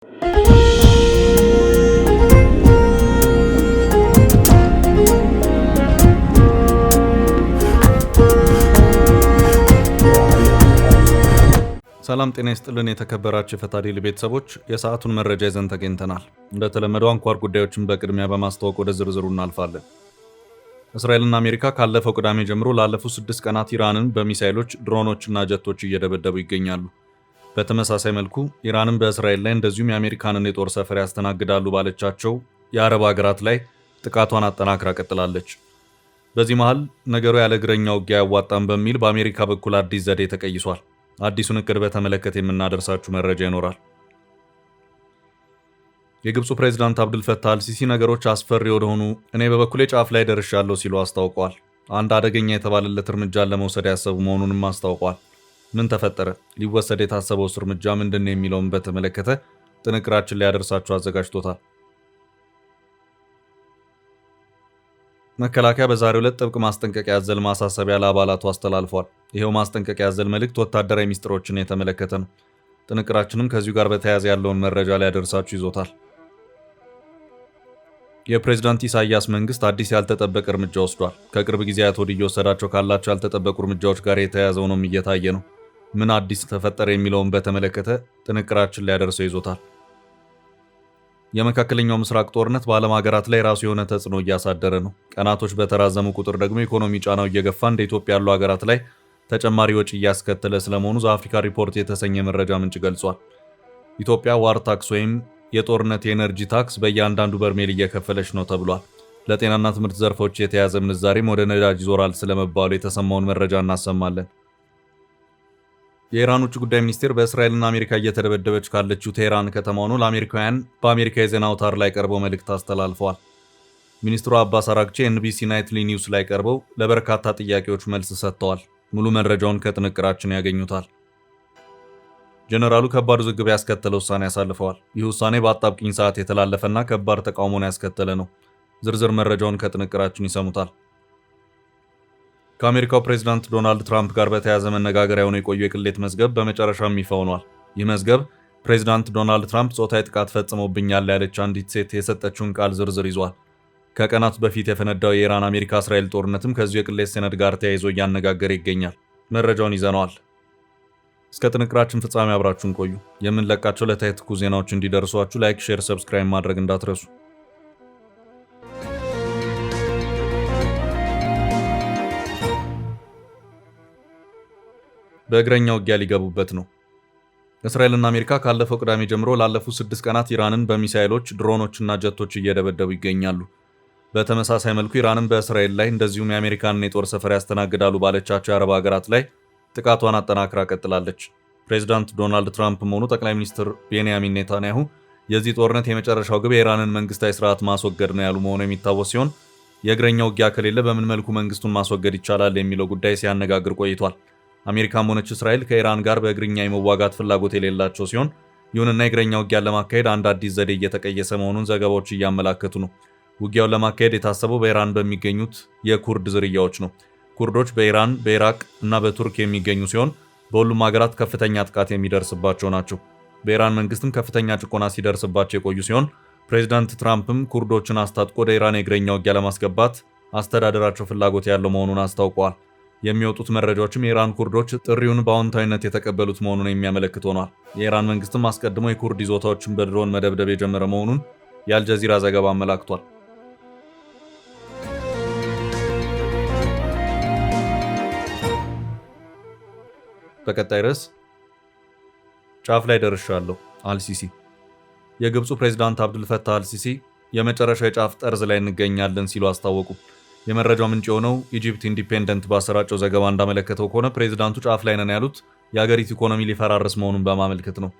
ሰላም ጤና ይስጥልን የተከበራችሁ የፈታ ዴይሊ ቤተሰቦች፣ የሰዓቱን መረጃ ይዘን ተገኝተናል። እንደተለመደው አንኳር ጉዳዮችን በቅድሚያ በማስተዋወቅ ወደ ዝርዝሩ እናልፋለን። እስራኤልና አሜሪካ ካለፈው ቅዳሜ ጀምሮ ላለፉት 6 ቀናት ኢራንን በሚሳኤሎች፣ ድሮኖችና ጀቶች እየደበደቡ ይገኛሉ። በተመሳሳይ መልኩ ኢራንን በእስራኤል ላይ እንደዚሁም የአሜሪካንን የጦር ሰፈር ያስተናግዳሉ ባለቻቸው የአረብ ሀገራት ላይ ጥቃቷን አጠናክራ ቀጥላለች። በዚህ መሃል ነገሩ ያለ እግረኛ ውጊያ አያዋጣም በሚል በአሜሪካ በኩል አዲስ ዘዴ ተቀይሷል። አዲሱን እቅድ በተመለከተ የምናደርሳችሁ መረጃ ይኖራል። የግብፁ ፕሬዝዳንት አብዱል ፈታህ አልሲሲ ነገሮች አስፈሪ ወደሆኑ እኔ በበኩሌ ጫፍ ላይ ደርሻለሁ ሲሉ አስታውቀዋል። አንድ አደገኛ የተባለለት እርምጃን ለመውሰድ ያሰቡ መሆኑንም አስታውቀዋል። ምን ተፈጠረ? ሊወሰድ የታሰበውስ እርምጃ ምንድን ነው የሚለውን በተመለከተ ጥንቅራችን ላይ ያደርሳችሁ አዘጋጅቶታል። መከላከያ በዛሬው ዕለት ጥብቅ ማስጠንቀቂያ ያዘለ ማሳሰቢያ ለአባላቱ አስተላልፏል። ይሄው ማስጠንቀቂያ ያዘለ መልእክት ወታደራዊ ሚስጥሮችን የተመለከተ ነው። ጥንቅራችንም ከዚሁ ጋር በተያያዘ ያለውን መረጃ ላይ ያደርሳችሁ ይዞታል። የፕሬዝዳንት ኢሳያስ መንግስት አዲስ ያልተጠበቀ እርምጃ ወስዷል። ከቅርብ ጊዜያት ወዲህ እየወሰዳቸው ካላቸው ያልተጠበቁ እርምጃዎች ጋር የተያያዘው ነው እየታየ ነው። ምን አዲስ ተፈጠረ የሚለውን በተመለከተ ጥንቅራችን ላይ ያደርሰው ይዞታል። የመካከለኛው ምስራቅ ጦርነት በዓለም ሀገራት ላይ ራሱ የሆነ ተጽዕኖ እያሳደረ ነው። ቀናቶች በተራዘሙ ቁጥር ደግሞ ኢኮኖሚ ጫናው እየገፋ እንደ ኢትዮጵያ ያሉ ሀገራት ላይ ተጨማሪ ወጪ እያስከተለ ስለመሆኑ ዘአፍሪካ ሪፖርት የተሰኘ መረጃ ምንጭ ገልጿል። ኢትዮጵያ ዋር ታክስ ወይም የጦርነት የኤነርጂ ታክስ በእያንዳንዱ በርሜል እየከፈለች ነው ተብሏል። ለጤናና ትምህርት ዘርፎች የተያዘ ምንዛሬም ወደ ነዳጅ ይዞራል ስለመባሉ የተሰማውን መረጃ እናሰማለን። የኢራን ውጭ ጉዳይ ሚኒስቴር በእስራኤልና አሜሪካ እየተደበደበች ካለችው ቴህራን ከተማ ሆኖ ለአሜሪካውያን በአሜሪካ የዜና አውታር ላይ ቀርበው መልእክት አስተላልፈዋል። ሚኒስትሩ አባስ አራግቺ ኤንቢሲ ናይትሊ ኒውስ ላይ ቀርበው ለበርካታ ጥያቄዎች መልስ ሰጥተዋል። ሙሉ መረጃውን ከጥንቅራችን ያገኙታል። ጀነራሉ ከባድ ውዝግብ ያስከተለ ውሳኔ ያሳልፈዋል። ይህ ውሳኔ በአጣብቂኝ ሰዓት የተላለፈና ከባድ ተቃውሞን ያስከተለ ነው። ዝርዝር መረጃውን ከጥንቅራችን ይሰሙታል። ከአሜሪካው ፕሬዝዳንት ዶናልድ ትራምፕ ጋር በተያያዘ መነጋገሪያ ሆኖ የቆዩ የቅሌት መዝገብ በመጨረሻም ይፋ ሆኗል። ይህ መዝገብ ፕሬዝዳንት ዶናልድ ትራምፕ ጾታዊ ጥቃት ፈጽሞብኛል ያለች አንዲት ሴት የሰጠችውን ቃል ዝርዝር ይዟል። ከቀናት በፊት የፈነዳው የኢራን አሜሪካ እስራኤል ጦርነትም ከዚሁ የቅሌት ሰነድ ጋር ተያይዞ እያነጋገረ ይገኛል። መረጃውን ይዘነዋል። እስከ ጥንቅራችን ፍጻሜ አብራችሁን ቆዩ። የምንለቃቸው ዕለታዊ ትኩስ ዜናዎች እንዲደርሷችሁ ላይክ፣ ሼር፣ ሰብስክራይብ ማድረግ እንዳትረሱ። በእግረኛ ውጊያ ሊገቡበት ነው። እስራኤልና አሜሪካ ካለፈው ቅዳሜ ጀምሮ ላለፉት 6 ቀናት ኢራንን በሚሳኤሎች፣ ድሮኖችና ጀቶች እየደበደቡ ይገኛሉ። በተመሳሳይ መልኩ ኢራንን በእስራኤል ላይ እንደዚሁም የአሜሪካንን የጦር ሰፈር ያስተናግዳሉ ባለቻቸው የአረብ ሀገራት ላይ ጥቃቷን አጠናክራ ቀጥላለች። ፕሬዚዳንት ዶናልድ ትራምፕ መሆኑ ጠቅላይ ሚኒስትር ቤንያሚን ኔታንያሁ የዚህ ጦርነት የመጨረሻው ግብ የኢራንን መንግስታዊ ስርዓት ማስወገድ ነው ያሉ መሆኑ የሚታወስ ሲሆን የእግረኛ ውጊያ ከሌለ በምን መልኩ መንግስቱን ማስወገድ ይቻላል የሚለው ጉዳይ ሲያነጋግር ቆይቷል። አሜሪካም ሆነች እስራኤል ከኢራን ጋር በእግረኛ የመዋጋት ፍላጎት የሌላቸው ሲሆን ይሁንና የእግረኛ ውጊያን ለማካሄድ አንድ አዲስ ዘዴ እየተቀየሰ መሆኑን ዘገባዎች እያመላከቱ ነው። ውጊያውን ለማካሄድ የታሰበው በኢራን በሚገኙት የኩርድ ዝርያዎች ነው። ኩርዶች በኢራን፣ በኢራቅ እና በቱርክ የሚገኙ ሲሆን በሁሉም ሀገራት ከፍተኛ ጥቃት የሚደርስባቸው ናቸው። በኢራን መንግስትም ከፍተኛ ጭቆና ሲደርስባቸው የቆዩ ሲሆን ፕሬዚዳንት ትራምፕም ኩርዶችን አስታጥቆ ወደ ኢራን የእግረኛ ውጊያ ለማስገባት አስተዳደራቸው ፍላጎት ያለው መሆኑን አስታውቀዋል። የሚወጡት መረጃዎችም የኢራን ኩርዶች ጥሪውን በአዎንታዊነት የተቀበሉት መሆኑን የሚያመለክት ሆኗል። የኢራን መንግስትም አስቀድሞ የኩርድ ይዞታዎችን በድሮን መደብደብ የጀመረ መሆኑን የአልጀዚራ ዘገባ አመላክቷል። በቀጣይ ርዕስ ጫፍ ላይ ደርሻለሁ አልሲሲ። የግብፁ ፕሬዝዳንት አብዱል ፈታህ አልሲሲ የመጨረሻ የጫፍ ጠርዝ ላይ እንገኛለን ሲሉ አስታወቁ። የመረጃው ምንጭ የሆነው ኢጂፕት ኢንዲፔንደንት ባሰራጨው ዘገባ እንዳመለከተው ከሆነ ፕሬዝዳንቱ ጫፍ ላይ ነን ያሉት የአገሪቱ ኢኮኖሚ ሊፈራርስ መሆኑን በማመልከት ነው።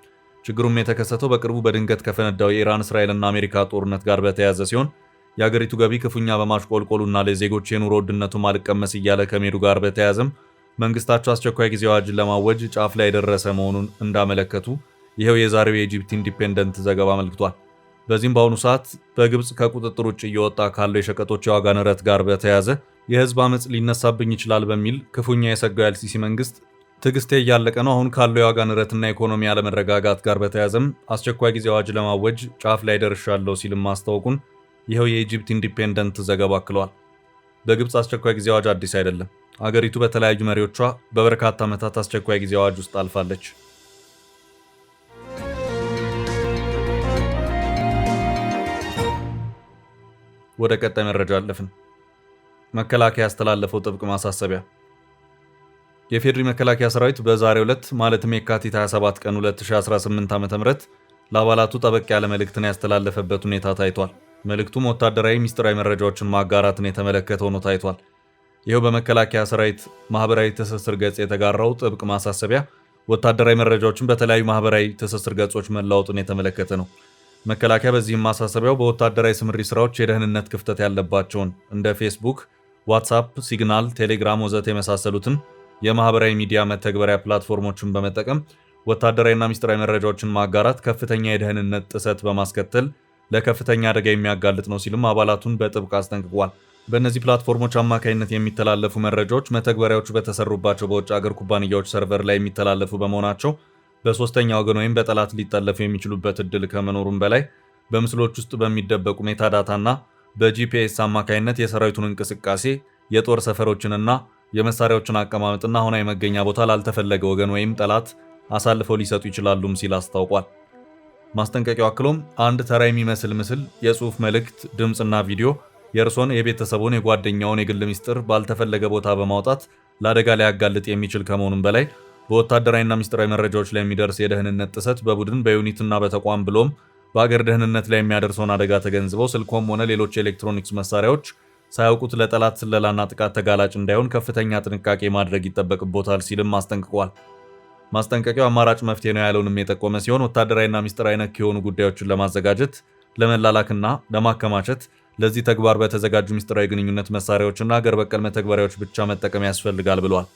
ችግሩም የተከሰተው በቅርቡ በድንገት ከፈነዳው የኢራን እስራኤልና አሜሪካ ጦርነት ጋር በተያያዘ ሲሆን የአገሪቱ ገቢ ክፉኛ በማሽቆልቆሉና ለዜጎች የኑሮ ውድነቱ ማልቀመስ እያለ ከመሄዱ ጋር በተያያዘም መንግስታቸው አስቸኳይ ጊዜ አዋጅን ለማወጅ ጫፍ ላይ የደረሰ መሆኑን እንዳመለከቱ ይሄው የዛሬው የኢጂፕት ኢንዲፔንደንት ዘገባ አመልክቷል። በዚህም በአሁኑ ሰዓት በግብፅ ከቁጥጥር ውጭ እየወጣ ካለው የሸቀጦች የዋጋ ንረት ጋር በተያያዘ የህዝብ አመፅ ሊነሳብኝ ይችላል በሚል ክፉኛ የሰጋው የአልሲሲ መንግስት ትዕግስቴ እያለቀ ነው። አሁን ካለው የዋጋ ንረትና ኢኮኖሚ አለመረጋጋት ጋር በተያያዘም አስቸኳይ ጊዜ አዋጅ ለማወጅ ጫፍ ላይ ደርሻለሁ ሲልም ማስታወቁን ይኸው የኢጂፕት ኢንዲፔንደንት ዘገባ አክሏል። በግብፅ አስቸኳይ ጊዜ አዋጅ አዲስ አይደለም። አገሪቱ በተለያዩ መሪዎቿ በበርካታ ዓመታት አስቸኳይ ጊዜ አዋጅ ውስጥ አልፋለች። ወደ ቀጣይ መረጃ አለፍን። መከላከያ ያስተላለፈው ጥብቅ ማሳሰቢያ። የፌዴሪ መከላከያ ሰራዊት በዛሬው ዕለት ማለትም የካቲት 27 ቀን 2018 ዓ.ም ለአባላቱ ጠበቅ ያለ መልእክትን ያስተላለፈበት ሁኔታ ታይቷል። መልእክቱም ወታደራዊ ሚስጥራዊ መረጃዎችን ማጋራትን የተመለከተ ሆኖ ታይቷል። ይኸው በመከላከያ ሰራዊት ማህበራዊ ትስስር ገጽ የተጋራው ጥብቅ ማሳሰቢያ ወታደራዊ መረጃዎችን በተለያዩ ማህበራዊ ትስስር ገጾች መለዋወጥን የተመለከተ ነው። መከላከያ በዚህም ማሳሰቢያው በወታደራዊ ስምሪት ስራዎች የደህንነት ክፍተት ያለባቸውን እንደ ፌስቡክ፣ ዋትሳፕ፣ ሲግናል፣ ቴሌግራም ወዘተ የመሳሰሉትን የማህበራዊ ሚዲያ መተግበሪያ ፕላትፎርሞችን በመጠቀም ወታደራዊና ሚስጥራዊ መረጃዎችን ማጋራት ከፍተኛ የደህንነት ጥሰት በማስከተል ለከፍተኛ አደጋ የሚያጋልጥ ነው ሲልም አባላቱን በጥብቅ አስጠንቅቋል። በእነዚህ ፕላትፎርሞች አማካኝነት የሚተላለፉ መረጃዎች መተግበሪያዎቹ በተሰሩባቸው በውጭ ሀገር ኩባንያዎች ሰርቨር ላይ የሚተላለፉ በመሆናቸው በሶስተኛ ወገን ወይም በጠላት ሊጠለፉ የሚችሉበት እድል ከመኖሩም በላይ በምስሎች ውስጥ በሚደበቁ ሜታዳታና በጂፒኤስ አማካኝነት የሰራዊቱን እንቅስቃሴ፣ የጦር ሰፈሮችንና የመሳሪያዎችን አቀማመጥና አሁናዊ መገኛ ቦታ ላልተፈለገ ወገን ወይም ጠላት አሳልፈው ሊሰጡ ይችላሉም ሲል አስታውቋል። ማስጠንቀቂያው አክሎም አንድ ተራ የሚመስል ምስል፣ የጽሑፍ መልእክት፣ ድምፅና ቪዲዮ የእርሶን፣ የቤተሰቡን፣ የጓደኛውን የግል ሚስጥር ባልተፈለገ ቦታ በማውጣት ለአደጋ ሊያጋልጥ የሚችል ከመሆኑም በላይ በወታደራዊና ሚስጥራዊ መረጃዎች ላይ የሚደርስ የደህንነት ጥሰት በቡድን በዩኒትና በተቋም ብሎም በአገር ደህንነት ላይ የሚያደርሰውን አደጋ ተገንዝበው ስልኮም ሆነ ሌሎች የኤሌክትሮኒክስ መሳሪያዎች ሳያውቁት ለጠላት ስለላና ጥቃት ተጋላጭ እንዳይሆን ከፍተኛ ጥንቃቄ ማድረግ ይጠበቅቦታል ሲልም አስጠንቅቋል። ማስጠንቀቂያው አማራጭ መፍትሄ ነው ያለውንም የጠቆመ ሲሆን ወታደራዊና ሚስጥራዊ ነክ የሆኑ ጉዳዮችን ለማዘጋጀት፣ ለመላላክና ለማከማቸት ለዚህ ተግባር በተዘጋጁ ሚስጥራዊ ግንኙነት መሳሪያዎችና አገር በቀል መተግበሪያዎች ብቻ መጠቀም ያስፈልጋል ብሏል።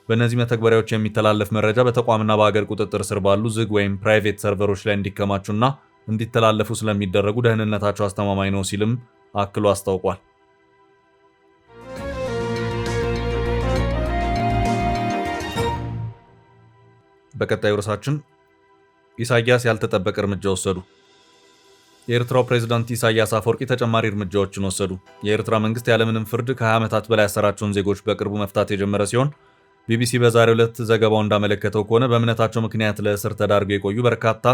በእነዚህ መተግበሪያዎች የሚተላለፍ መረጃ በተቋምና በአገር ቁጥጥር ስር ባሉ ዝግ ወይም ፕራይቬት ሰርቨሮች ላይ እንዲከማቹና እንዲተላለፉ ስለሚደረጉ ደህንነታቸው አስተማማኝ ነው ሲልም አክሎ አስታውቋል። በቀጣዩ ርዕሳችን ኢሳያስ ያልተጠበቀ እርምጃ ወሰዱ። የኤርትራው ፕሬዝዳንት ኢሳያስ አፈወርቂ ተጨማሪ እርምጃዎችን ወሰዱ። የኤርትራ መንግስት ያለምንም ፍርድ ከ20 ዓመታት በላይ ያሰራቸውን ዜጎች በቅርቡ መፍታት የጀመረ ሲሆን ቢቢሲ በዛሬው ዕለት ዘገባው እንዳመለከተው ከሆነ በእምነታቸው ምክንያት ለእስር ተዳርገው የቆዩ በርካታ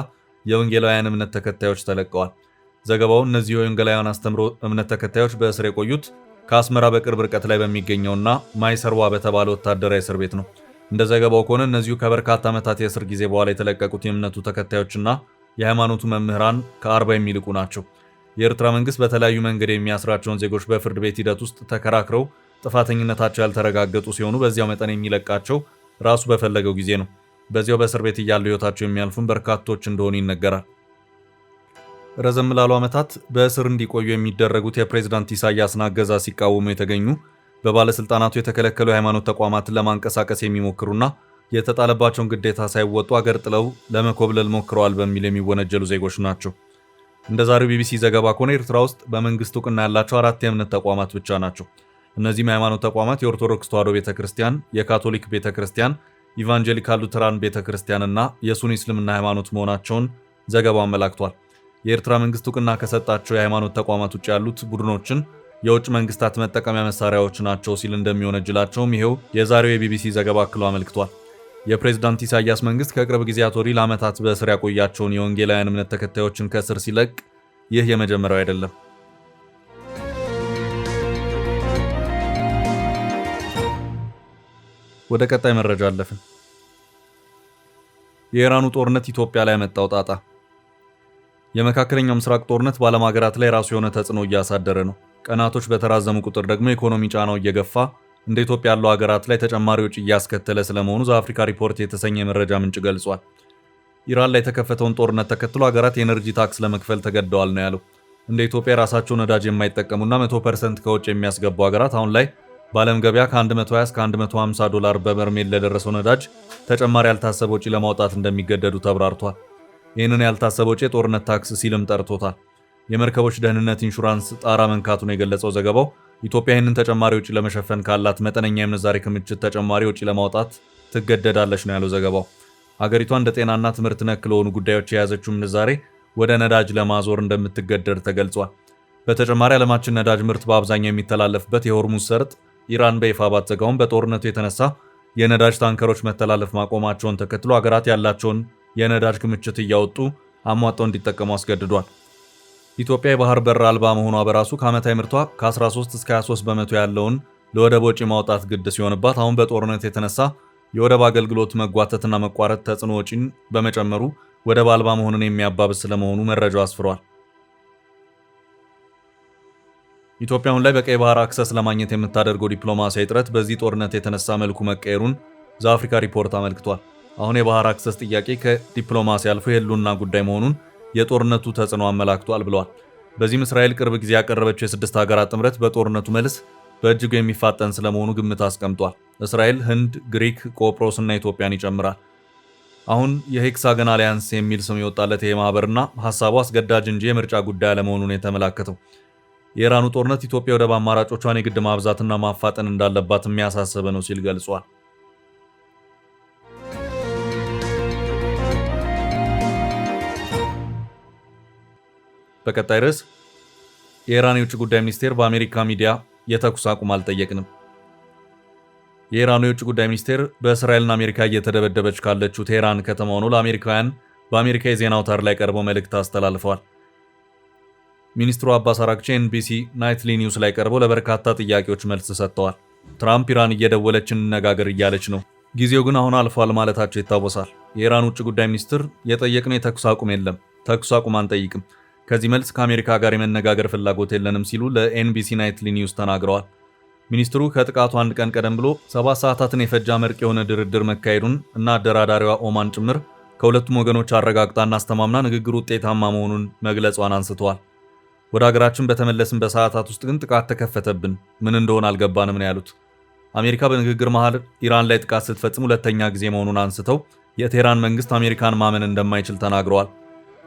የወንጌላውያን እምነት ተከታዮች ተለቀዋል። ዘገባው እነዚህ የወንጌላውያን አስተምሮ እምነት ተከታዮች በእስር የቆዩት ከአስመራ በቅርብ ርቀት ላይ በሚገኘውና ማይሰርዋ በተባለ ወታደራዊ እስር ቤት ነው። እንደ ዘገባው ከሆነ እነዚሁ ከበርካታ ዓመታት የእስር ጊዜ በኋላ የተለቀቁት የእምነቱ ተከታዮችና የሃይማኖቱ መምህራን ከ40 የሚልቁ ናቸው። የኤርትራ መንግስት በተለያዩ መንገድ የሚያስራቸውን ዜጎች በፍርድ ቤት ሂደት ውስጥ ተከራክረው ጥፋተኝነታቸው ያልተረጋገጡ ሲሆኑ በዚያው መጠን የሚለቃቸው ራሱ በፈለገው ጊዜ ነው። በዚያው በእስር ቤት እያሉ ሕይወታቸው የሚያልፉን በርካቶች እንደሆኑ ይነገራል። ረዘም ላሉ ዓመታት በእስር እንዲቆዩ የሚደረጉት የፕሬዝዳንት ኢሳያስን አገዛዝ ሲቃወሙ የተገኙ በባለስልጣናቱ የተከለከሉ የሃይማኖት ተቋማትን ለማንቀሳቀስ የሚሞክሩና የተጣለባቸውን ግዴታ ሳይወጡ አገር ጥለው ለመኮብለል ሞክረዋል በሚል የሚወነጀሉ ዜጎች ናቸው። እንደ ዛሬው ቢቢሲ ዘገባ ከሆነ ኤርትራ ውስጥ በመንግስት እውቅና ያላቸው 4 የእምነት ተቋማት ብቻ ናቸው። እነዚህም የሃይማኖት ተቋማት የኦርቶዶክስ ተዋሕዶ ቤተክርስቲያን፣ የካቶሊክ ቤተክርስቲያን፣ ኢቫንጀሊካል ሉተራን ቤተክርስቲያንና የሱኒ እስልምና ሃይማኖት መሆናቸውን ዘገባው አመላክቷል። የኤርትራ መንግስት እውቅና ከሰጣቸው የሃይማኖት ተቋማት ውጭ ያሉት ቡድኖችን የውጭ መንግስታት መጠቀሚያ መሳሪያዎች ናቸው ሲል እንደሚወነጅላቸውም ይሄው የዛሬው የቢቢሲ ዘገባ አክሎ አመልክቷል። የፕሬዝዳንት ኢሳያስ መንግስት ከቅርብ ጊዜያት ወዲህ ለዓመታት በእስር ያቆያቸውን የወንጌላውያን እምነት ተከታዮችን ከእስር ሲለቅ ይህ የመጀመሪያው አይደለም። ወደ ቀጣይ መረጃ አለፍን። የኢራኑ ጦርነት ኢትዮጵያ ላይ ያመጣው ጣጣ። የመካከለኛው ምስራቅ ጦርነት በዓለም ሀገራት ላይ ራሱ የሆነ ተጽዕኖ እያሳደረ ነው። ቀናቶች በተራዘሙ ቁጥር ደግሞ ኢኮኖሚ ጫናው እየገፋ እንደ ኢትዮጵያ ያሉ ሀገራት ላይ ተጨማሪ ወጪ እያስከተለ ስለመሆኑ ዘአፍሪካ ሪፖርት የተሰኘ የመረጃ ምንጭ ገልጿል። ኢራን ላይ የተከፈተውን ጦርነት ተከትሎ ሀገራት የኤነርጂ ታክስ ለመክፈል ተገደዋል ነው ያለው። እንደ ኢትዮጵያ የራሳቸው ነዳጅ የማይጠቀሙና 100% ከውጭ የሚያስገቡ ሀገራት አሁን ላይ በዓለም ገበያ ከ120 እስከ 150 ዶላር በበርሜል ለደረሰው ነዳጅ ተጨማሪ ያልታሰበ ወጪ ለማውጣት እንደሚገደዱ ተብራርቷል። ይህንን ያልታሰበ ወጪ የጦርነት ታክስ ሲልም ጠርቶታል። የመርከቦች ደህንነት ኢንሹራንስ ጣራ መንካቱን የገለጸው ዘገባው ኢትዮጵያ ይህንን ተጨማሪ ወጪ ለመሸፈን ካላት መጠነኛ የምንዛሬ ክምችት ተጨማሪ ወጪ ለማውጣት ትገደዳለች ነው ያለው ዘገባው። ሀገሪቷ እንደ ጤናና ትምህርት ነክ ለሆኑ ጉዳዮች የያዘችው ምንዛሬ ወደ ነዳጅ ለማዞር እንደምትገደድ ተገልጿል። በተጨማሪ ዓለማችን ነዳጅ ምርት በአብዛኛው የሚተላለፍበት የሆርሙዝ ሰርጥ ኢራን በይፋ ባትዘጋውም በጦርነቱ የተነሳ የነዳጅ ታንከሮች መተላለፍ ማቆማቸውን ተከትሎ ሀገራት ያላቸውን የነዳጅ ክምችት እያወጡ አሟጠው እንዲጠቀሙ አስገድዷል። ኢትዮጵያ የባህር በር አልባ መሆኗ በራሱ ከዓመታዊ ምርቷ ከ13 እስከ 23 በመቶ ያለውን ለወደብ ወጪ ማውጣት ግድ ሲሆንባት አሁን በጦርነት የተነሳ የወደብ አገልግሎት መጓተትና መቋረጥ ተጽዕኖ ወጪን በመጨመሩ ወደብ አልባ መሆኑን የሚያባብስ ስለመሆኑ መረጃው አስፍሯል። ኢትዮጵያ አሁን ላይ በቀይ ባህር አክሰስ ለማግኘት የምታደርገው ዲፕሎማሲያዊ ጥረት በዚህ ጦርነት የተነሳ መልኩ መቀየሩን ዘአፍሪካ ሪፖርት አመልክቷል። አሁን የባህር አክሰስ ጥያቄ ከዲፕሎማሲ አልፎ የህልውና ጉዳይ መሆኑን የጦርነቱ ተጽዕኖ አመላክቷል ብለዋል። በዚህም እስራኤል ቅርብ ጊዜ ያቀረበችው የስድስት ሀገራት ጥምረት በጦርነቱ መልስ በእጅጉ የሚፋጠን ስለመሆኑ ግምት አስቀምጧል። እስራኤል፣ ህንድ፣ ግሪክ፣ ቆጵሮስ እና ኢትዮጵያን ይጨምራል። አሁን የሄክሳገን አሊያንስ የሚል ስም የወጣለት ይሄ ማህበርና ሀሳቡ አስገዳጅ እንጂ የምርጫ ጉዳይ አለመሆኑን የተመላከተው የኢራኑ ጦርነት ኢትዮጵያ ወደብ አማራጮቿን የግድ ማብዛትና ማፋጠን እንዳለባት የሚያሳስብ ነው ሲል ገልጿል። በቀጣይ ርዕስ የኢራን የውጭ ጉዳይ ሚኒስቴር በአሜሪካ ሚዲያ የተኩስ አቁም አልጠየቅንም። የኢራኑ የውጭ ጉዳይ ሚኒስቴር በእስራኤልና አሜሪካ እየተደበደበች ካለችው ቴህራን ከተማ ሆኖ ለአሜሪካውያን በአሜሪካ የዜና አውታር ላይ ቀርበው መልእክት አስተላልፈዋል። ሚኒስትሩ አባስ አራግቺ ኤንቢሲ ናይትሊ ኒውስ ላይ ቀርበው ለበርካታ ጥያቄዎች መልስ ሰጥተዋል። ትራምፕ ኢራን እየደወለች እንነጋገር እያለች ነው፣ ጊዜው ግን አሁን አልፏል ማለታቸው ይታወሳል። የኢራን ውጭ ጉዳይ ሚኒስትር የጠየቅነው የተኩስ አቁም የለም፣ ተኩስ አቁም አንጠይቅም፣ ከዚህ መልስ ከአሜሪካ ጋር የመነጋገር ፍላጎት የለንም ሲሉ ለኤንቢሲ ናይትሊ ኒውስ ተናግረዋል። ሚኒስትሩ ከጥቃቱ አንድ ቀን ቀደም ብሎ 7 ሰዓታትን የፈጀ አመርቂ የሆነ ድርድር መካሄዱን እና አደራዳሪዋ ኦማን ጭምር ከሁለቱም ወገኖች አረጋግጣና አስተማምና ንግግሩ ውጤታማ መሆኑን መግለጿን አንስተዋል። ወደ ሀገራችን በተመለስን በሰዓታት ውስጥ ግን ጥቃት ተከፈተብን፣ ምን እንደሆነ አልገባንም ነው ያሉት። አሜሪካ በንግግር መሃል ኢራን ላይ ጥቃት ስትፈጽም ሁለተኛ ጊዜ መሆኑን አንስተው የቴህራን መንግስት አሜሪካን ማመን እንደማይችል ተናግረዋል።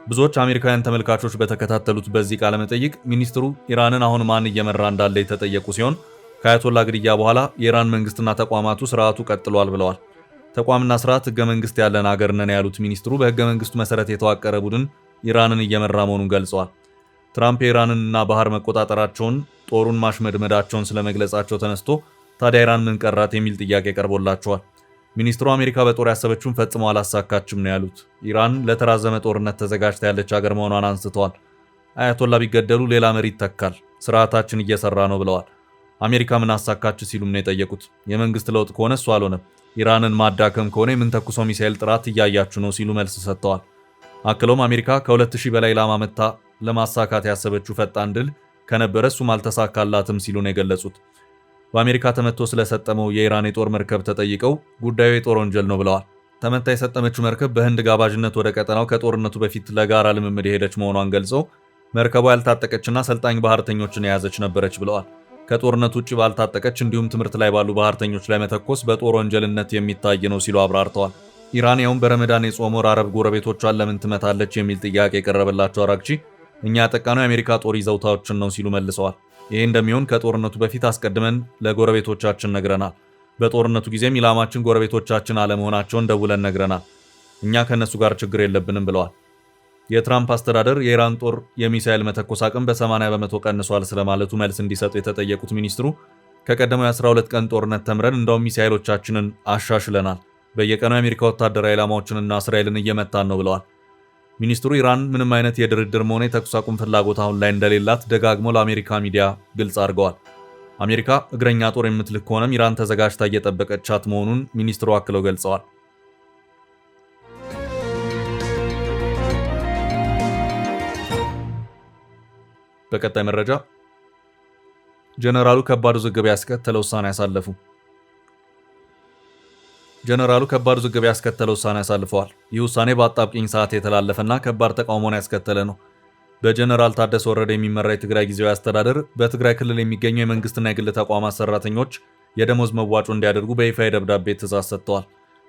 ብዙዎች አሜሪካውያን ተመልካቾች በተከታተሉት በዚህ ቃለ መጠይቅ ሚኒስትሩ ኢራንን አሁን ማን እየመራ እንዳለ የተጠየቁ ሲሆን ከአያቶላ ግድያ በኋላ የኢራን መንግስትና ተቋማቱ ስርዓቱ ቀጥሏል ብለዋል። ተቋምና ስርዓት ህገ መንግስት ያለን ሀገር ነን ያሉት ሚኒስትሩ በህገ መንግስቱ መሰረት የተዋቀረ ቡድን ኢራንን እየመራ መሆኑን ገልጸዋል። ትራምፕ የኢራንንና ባህር መቆጣጠራቸውን፣ ጦሩን ማሽመድመዳቸውን ስለመግለጻቸው ተነስቶ ታዲያ ኢራን ምን ቀራት የሚል ጥያቄ ቀርቦላቸዋል። ሚኒስትሩ አሜሪካ በጦር ያሰበችውን ፈጽሞ አላሳካችም ነው ያሉት። ኢራን ለተራዘመ ጦርነት ተዘጋጅታ ያለች ሀገር መሆኗን አንስተዋል። አያቶላ ቢገደሉ ሌላ መሪ ይተካል፣ ስርዓታችን እየሰራ ነው ብለዋል። አሜሪካ ምን አሳካች ሲሉም ነው የጠየቁት። የመንግስት ለውጥ ከሆነ እሱ አልሆነም፣ ኢራንን ማዳከም ከሆነ የምንተኩሰው ሚሳኤል ጥራት እያያችሁ ነው ሲሉ መልስ ሰጥተዋል። አክለውም አሜሪካ ከ2000 በላይ ኢላማ መታ ለማሳካት ያሰበችው ፈጣን ድል ከነበረ እሱም አልተሳካላትም ሲሉ ነው የገለጹት። በአሜሪካ ተመቶ ስለሰጠመው የኢራን የጦር መርከብ ተጠይቀው ጉዳዩ የጦር ወንጀል ነው ብለዋል። ተመታ የሰጠመችው መርከብ በህንድ ጋባዥነት ወደ ቀጠናው ከጦርነቱ በፊት ለጋራ ልምምድ የሄደች መሆኗን ገልጸው መርከቧ ያልታጠቀችና ሰልጣኝ ባህርተኞችን የያዘች ነበረች ብለዋል። ከጦርነቱ ውጭ ባልታጠቀች እንዲሁም ትምህርት ላይ ባሉ ባህርተኞች ላይ መተኮስ በጦር ወንጀልነት የሚታይ ነው ሲሉ አብራርተዋል። ኢራን ያውም በረመዳን የጾም ወር አረብ ጎረቤቶቿን ለምን ትመታለች የሚል ጥያቄ የቀረበላቸው አራግቺ እኛ ያጠቃነው የአሜሪካ ጦር ይዘውታዎችን ነው ሲሉ መልሰዋል። ይሄ እንደሚሆን ከጦርነቱ በፊት አስቀድመን ለጎረቤቶቻችን ነግረናል። በጦርነቱ ጊዜም ኢላማችን ጎረቤቶቻችን አለመሆናቸውን ደውለን ነግረናል። እኛ ከነሱ ጋር ችግር የለብንም ብለዋል። የትራምፕ አስተዳደር የኢራን ጦር የሚሳኤል መተኮስ አቅም በ80 በመቶ ቀንሷል ስለማለቱ መልስ እንዲሰጡ የተጠየቁት ሚኒስትሩ ከቀደመው የ12 ቀን ጦርነት ተምረን እንደውም ሚሳኤሎቻችንን አሻሽለናል፣ በየቀኑ የአሜሪካ ወታደራዊ ኢላማዎችንና እስራኤልን እየመታን ነው ብለዋል። ሚኒስትሩ ኢራን ምንም አይነት የድርድር መሆነ የተኩስ አቁም ፍላጎት አሁን ላይ እንደሌላት ደጋግሞ ለአሜሪካ ሚዲያ ግልጽ አድርገዋል። አሜሪካ እግረኛ ጦር የምትልክ ከሆነም ኢራን ተዘጋጅታ እየጠበቀቻት መሆኑን ሚኒስትሩ አክለው ገልጸዋል። በቀጣይ መረጃ ጀነራሉ ከባድ ውዝግብ ያስከተለ ውሳኔ ያሳለፉ። ጀነራሉ ከባድ ውዝግብ ያስከተለ ውሳኔ ያሳልፈዋል። ይህ ውሳኔ በአጣብቂኝ ሰዓት የተላለፈና ከባድ ተቃውሞን ያስከተለ ነው። በጀነራል ታደሰ ወረደ የሚመራ የትግራይ ጊዜያዊ አስተዳደር በትግራይ ክልል የሚገኙ የመንግስትና የግል ተቋማት ሰራተኞች የደሞዝ መዋጮ እንዲያደርጉ በይፋ የደብዳቤ ትዕዛዝ ሰጥተዋል።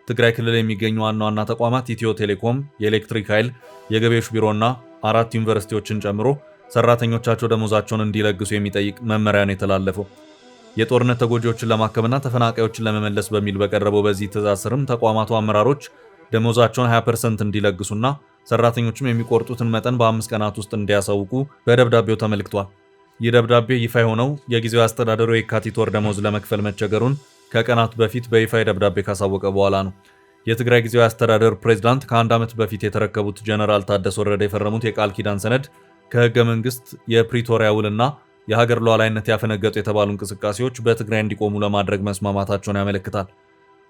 ትግራይ ክልል የሚገኙ ዋና ዋና ተቋማት ኢትዮ ቴሌኮም፣ የኤሌክትሪክ ኃይል፣ የገቢዎች ቢሮና 4 ዩኒቨርሲቲዎችን ጨምሮ ሰራተኞቻቸው ደሞዛቸውን እንዲለግሱ የሚጠይቅ መመሪያ ነው የተላለፈው። የጦርነት ተጎጂዎችን ለማከምና ተፈናቃዮችን ለመመለስ በሚል በቀረበው በዚህ ትዕዛዝ ስርም ተቋማቱ አመራሮች ደሞዛቸውን 20% እንዲለግሱና ሰራተኞችም የሚቆርጡትን መጠን በ5 ቀናት ውስጥ እንዲያሳውቁ በደብዳቤው ተመልክቷል። ይህ ደብዳቤ ይፋ የሆነው የጊዜያዊ አስተዳደሩ የካቲት ወር ደሞዝ ለመክፈል መቸገሩን ከቀናት በፊት በይፋ ደብዳቤ ካሳወቀ በኋላ ነው። የትግራይ ጊዜያዊ አስተዳደር ፕሬዝዳንት ከአንድ ዓመት በፊት የተረከቡት ጀነራል ታደሰ ወረደ የፈረሙት የቃል ኪዳን ሰነድ ከህገ መንግስት የፕሪቶሪያ ውልና የሀገር ሉዓላዊነት ያፈነገጡ የተባሉ እንቅስቃሴዎች በትግራይ እንዲቆሙ ለማድረግ መስማማታቸውን ያመለክታል።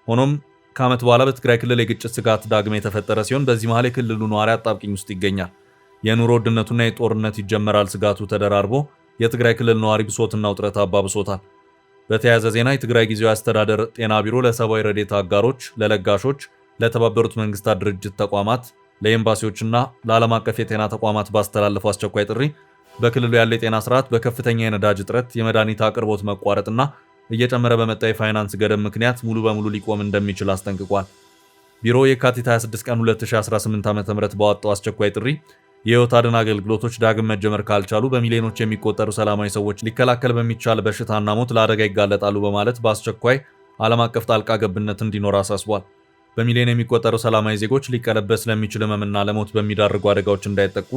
ሆኖም ከዓመት በኋላ በትግራይ ክልል የግጭት ስጋት ዳግም የተፈጠረ ሲሆን በዚህ መሃል የክልሉ ነዋሪ አጣብቂኝ ውስጥ ይገኛል። የኑሮ ውድነቱና የጦርነት ይጀመራል ስጋቱ ተደራርቦ የትግራይ ክልል ነዋሪ ብሶትና ውጥረት አባብሶታል። በተያያዘ ዜና የትግራይ ጊዜያዊ አስተዳደር ጤና ቢሮ ለሰብአዊ ረድኤት አጋሮች፣ ለለጋሾች፣ ለተባበሩት መንግስታት ድርጅት ተቋማት፣ ለኤምባሲዎችና ለዓለም አቀፍ የጤና ተቋማት ባስተላለፈው አስቸኳይ ጥሪ በክልሉ ያለ የጤና ስርዓት በከፍተኛ የነዳጅ እጥረት፣ የመድኃኒት አቅርቦት መቋረጥና እየጨመረ በመጣ የፋይናንስ ገደብ ምክንያት ሙሉ በሙሉ ሊቆም እንደሚችል አስጠንቅቋል። ቢሮው የካቲት 26 ቀን 2018 ዓ.ም ባወጣው አስቸኳይ ጥሪ የህይወት አድን አገልግሎቶች ዳግም መጀመር ካልቻሉ በሚሊዮኖች የሚቆጠሩ ሰላማዊ ሰዎች ሊከላከል በሚቻል በሽታና ሞት ለአደጋ ይጋለጣሉ በማለት በአስቸኳይ ዓለም አቀፍ ጣልቃ ገብነት እንዲኖር አሳስቧል። በሚሊዮን የሚቆጠሩ ሰላማዊ ዜጎች ሊቀለበስ ለሚችል ህመምና ለሞት በሚዳርጉ አደጋዎች እንዳይጠቁ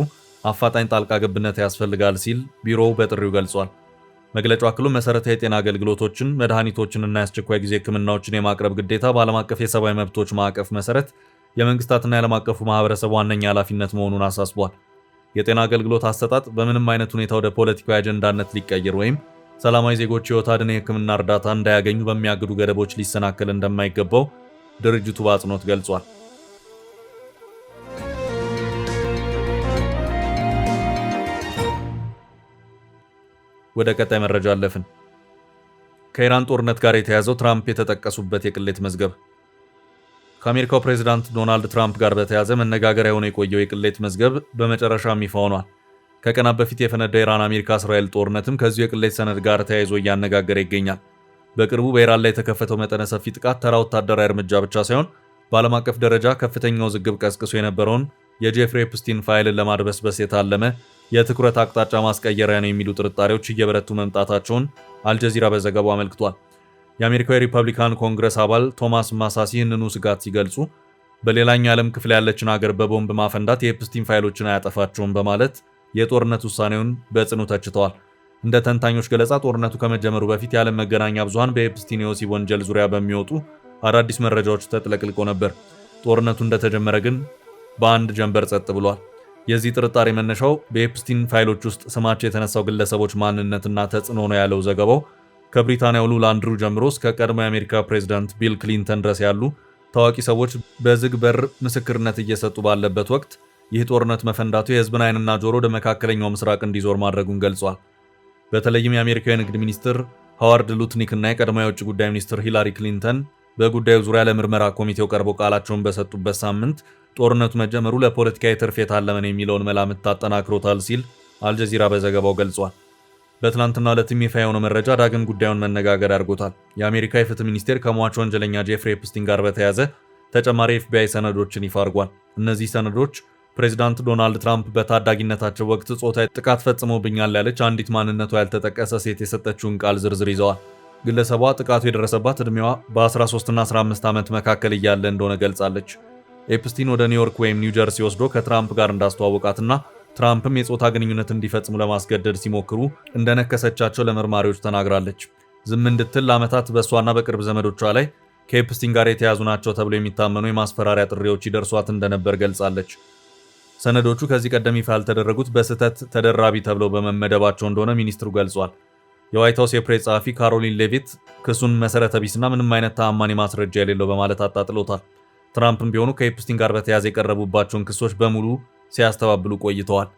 አፋጣኝ ጣልቃ ገብነት ያስፈልጋል ሲል ቢሮው በጥሪው ገልጿል። መግለጫው አክሎ መሰረታዊ የጤና አገልግሎቶችን፣ መድኃኒቶችንና የአስቸኳይ ጊዜ ህክምናዎችን የማቅረብ ግዴታ በዓለም አቀፍ የሰብአዊ መብቶች ማዕቀፍ መሰረት የመንግስታትና የዓለም አቀፉ ማህበረሰብ ዋነኛ ኃላፊነት መሆኑን አሳስቧል። የጤና አገልግሎት አሰጣጥ በምንም አይነት ሁኔታ ወደ ፖለቲካዊ አጀንዳነት ሊቀየር ወይም ሰላማዊ ዜጎች ህይወት አድን የህክምና እርዳታ እንዳያገኙ በሚያግዱ ገደቦች ሊሰናከል እንደማይገባው ድርጅቱ በአጽንኦት ገልጿል። ወደ ቀጣይ መረጃ አለፍን። ከኢራን ጦርነት ጋር የተያዘው ትራምፕ የተጠቀሱበት የቅሌት መዝገብ። ከአሜሪካው ፕሬዝዳንት ዶናልድ ትራምፕ ጋር በተያዘ መነጋገሪያ ሆኖ የቆየው የቅሌት መዝገብ በመጨረሻም ይፋ ሆኗል። ከቀናት በፊት የፈነዳ የኢራን አሜሪካ እስራኤል ጦርነትም ከዚሁ የቅሌት ሰነድ ጋር ተያይዞ እያነጋገረ ይገኛል። በቅርቡ በኢራን ላይ የተከፈተው መጠነ ሰፊ ጥቃት ተራ ወታደራዊ እርምጃ ብቻ ሳይሆን በዓለም አቀፍ ደረጃ ከፍተኛ ውዝግብ ቀስቅሶ የነበረውን የጄፍሪ ኤፕስቲን ፋይልን ለማድበስበስ የታለመ የትኩረት አቅጣጫ ማስቀየሪያ ነው የሚሉ ጥርጣሬዎች እየበረቱ መምጣታቸውን አልጀዚራ በዘገባው አመልክቷል። የአሜሪካው የሪፐብሊካን ኮንግረስ አባል ቶማስ ማሳሲ ይህንኑ ስጋት ሲገልጹ በሌላኛው የዓለም ክፍል ያለችን ሀገር በቦምብ ማፈንዳት የኤፕስቲን ፋይሎችን አያጠፋቸውም በማለት የጦርነት ውሳኔውን በጽኑ ተችተዋል። እንደ ተንታኞች ገለጻ ጦርነቱ ከመጀመሩ በፊት የዓለም መገናኛ ብዙሃን በኤፕስቲን የወሲብ ወንጀል ዙሪያ በሚወጡ አዳዲስ መረጃዎች ተጥለቅልቆ ነበር። ጦርነቱ እንደተጀመረ ግን በአንድ ጀንበር ጸጥ ብሏል። የዚህ ጥርጣሬ መነሻው በኤፕስቲን ፋይሎች ውስጥ ስማቸው የተነሳው ግለሰቦች ማንነትና ተጽዕኖ ነው ያለው ዘገባው ከብሪታንያው ሉል አንድሩ ጀምሮ እስከ ቀድሞ የአሜሪካ ፕሬዝዳንት ቢል ክሊንተን ድረስ ያሉ ታዋቂ ሰዎች በዝግ በር ምስክርነት እየሰጡ ባለበት ወቅት ይህ ጦርነት መፈንዳቱ የህዝብን ዓይንና ጆሮ ወደ መካከለኛው ምስራቅ እንዲዞር ማድረጉን ገልጿል። በተለይም የአሜሪካ የንግድ ሚኒስትር ሃዋርድ ሉትኒክ እና የቀድሞ የውጭ ጉዳይ ሚኒስትር ሂላሪ ክሊንተን በጉዳዩ ዙሪያ ለምርመራ ኮሚቴው ቀርበው ቃላቸውን በሰጡበት ሳምንት ጦርነቱ መጀመሩ ለፖለቲካዊ ትርፍ የታለመ ነው የሚለውን መላምት አጠናክሮታል ሲል አልጀዚራ በዘገባው ገልጿል። በትናንትናው ዕለትም ይፋ የሆነው መረጃ ዳግም ጉዳዩን መነጋገር ያድርጎታል። የአሜሪካ የፍትህ ሚኒስቴር ከሟች ወንጀለኛ ጄፍሪ ኤፕስቲን ጋር በተያያዘ ተጨማሪ ኤፍቢአይ ሰነዶችን ይፋ አድርጓል። እነዚህ ሰነዶች ፕሬዚዳንት ዶናልድ ትራምፕ በታዳጊነታቸው ወቅት ጾታዊ ጥቃት ፈጽሞብኛል ያለች አንዲት ማንነቷ ያልተጠቀሰ ሴት የሰጠችውን ቃል ዝርዝር ይዘዋል። ግለሰቧ ጥቃቱ የደረሰባት ዕድሜዋ በ13 እና 15 ዓመት መካከል እያለ እንደሆነ ገልጻለች። ኤፕስቲን ወደ ኒውዮርክ ወይም ኒው ጀርሲ ወስዶ ከትራምፕ ጋር እንዳስተዋወቃትና ትራምፕም የጾታ ግንኙነት እንዲፈጽሙ ለማስገደድ ሲሞክሩ እንደነከሰቻቸው ለመርማሪዎች ተናግራለች። ዝም እንድትል ለዓመታት በእሷና በቅርብ ዘመዶቿ ላይ ከኤፕስቲን ጋር የተያዙ ናቸው ተብሎ የሚታመኑ የማስፈራሪያ ጥሪዎች ይደርሷት እንደነበር ገልጻለች። ሰነዶቹ ከዚህ ቀደም ይፋ ያልተደረጉት በስህተት ተደራቢ ተብለው በመመደባቸው እንደሆነ ሚኒስትሩ ገልጿል። የዋይት ሀውስ የፕሬስ ጸሐፊ ካሮሊን ሌቪት ክሱን መሰረተ ቢስና ምንም አይነት ተአማኒ ማስረጃ የሌለው በማለት አጣጥሎታል። ትራምፕም ቢሆኑ ከኤፕስቲን ጋር በተያያዘ የቀረቡባቸውን ክሶች በሙሉ ሲያስተባብሉ ቆይተዋል።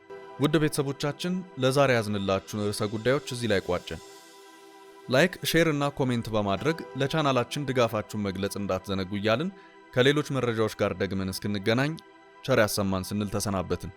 ውድ ቤተሰቦቻችን ለዛሬ ያዝንላችሁን ርዕሰ ጉዳዮች እዚህ ላይ ቋጨን። ላይክ፣ ሼር እና ኮሜንት በማድረግ ለቻናላችን ድጋፋችሁን መግለጽ እንዳትዘነጉ እያልን ከሌሎች መረጃዎች ጋር ደግመን እስክንገናኝ ቸር ያሰማን ስንል ተሰናበትን።